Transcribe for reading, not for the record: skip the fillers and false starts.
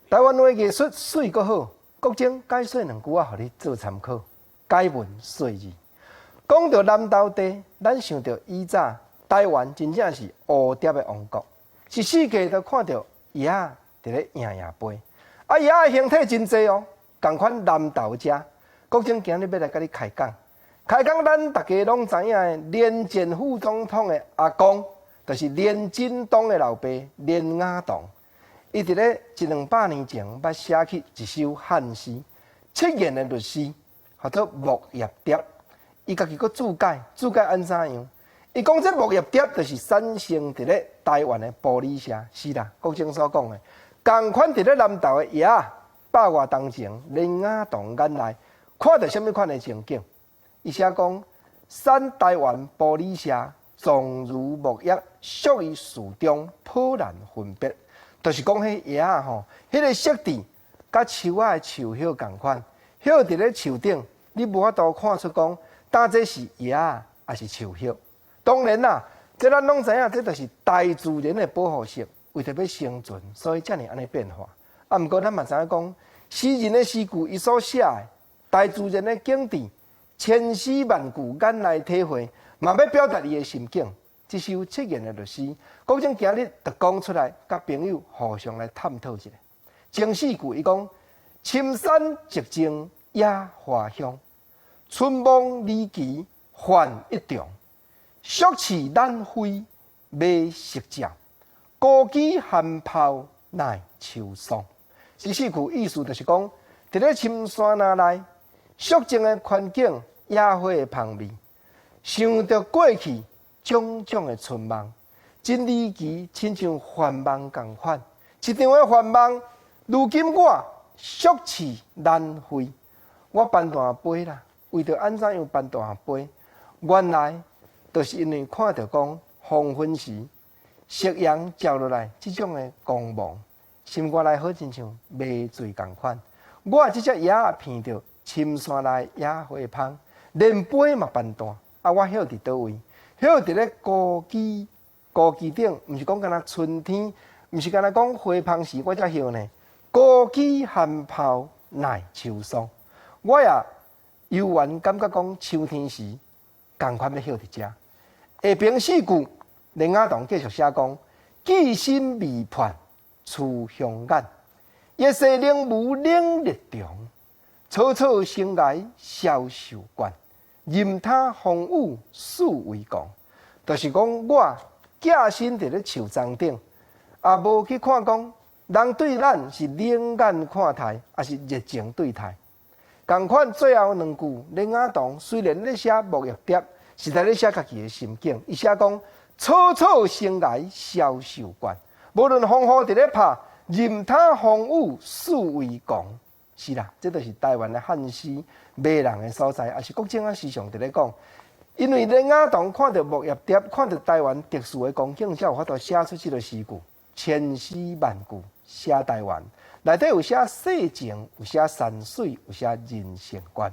台湾话艺术水阁好，国情解说两句仔，互你做参考。解文说字，讲到南投地，咱想到以早台湾真正是蝴蝶的王国，是世界都看到叶仔伫咧赢飞。啊，叶仔的形体真济哦，共款南投遮，国情今日要来甲你开讲。开讲咱大家拢知影的，连战副总统的阿公，就是连振东的老爸连雅堂。伊伫咧100-200年前，捌写起一首汉诗，7言的律诗，叫做《木叶蝶》。伊家己佫注解，注解安怎样？伊讲这木叶蝶就是产生伫咧台湾的玻璃社，是啦，国情所讲的。共款伫咧南投的叶仔，100外当前，连雅堂眼内看到什么款的情景？伊写讲，产台湾玻璃社，状如木叶，属于树中，颇难分别。就是讲，迄叶仔吼，迄个色地，甲树仔的树叶共款，叶伫咧树顶，你无法度看出讲，呾这是叶仔还是树叶。当然啦，这咱拢知影，这就是大自然的保护色，为着要生存，所以遮尔安尼变化。啊，毋过咱嘛知影讲，诗人的诗句伊所写的大自然的景致，千丝万句眼内体会，嘛要表达伊的心境。这首7言的律诗，国情今日就讲出来，甲朋友互相来探讨一下。前4句伊讲：深山寂静野花香，春梦离奇还一重。俗气难飞未识照，孤枝含苞奈秋霜。这4句意思就是讲，伫咧深山林内，肃静的环境，野花的香味，想着过去。种种的春梦，真离奇，亲像幻梦共款。一场的幻梦，如今我俗气难飞。我搬大杯啦，为着安怎样搬大杯？原来就是因为看到讲黄昏时，夕阳照落来，这种的光芒，心肝内好亲像迷醉共款。我这只叶仔闻到深山内野花香，连杯嘛搬大。啊，我晓伫倒位？晓伫咧高枝顶，毋是讲敢若春天，毋是敢若讲花香时我才晓呢。孤枝含苞奈秋霜，我也悠然感觉讲秋天时，共款要晓伫遮。下边4句，连雅堂继续写讲：寄心未盼初香眼，夜色冷雾冷日中，草草生涯消瘦惯。任他风雨四围狂，就是讲我寄身伫咧树丛顶，也无去看讲人对咱是冷眼看待，还是热情对待。共款最后2句，连雅堂虽然咧写木叶蝶，是在咧写家己的心境。伊写讲草草生涯消瘦惯，无论风雨伫咧拍，任他风雨四围狂。是啦，这就是台湾的汉诗迷人的所在，也是国情啊时常伫咧讲。因为连雅堂看到木叶蝶，看到台湾特殊的光景，才有法度写出这个诗句，千丝万句写台湾，内底有写世情，有写山水，有写人生观。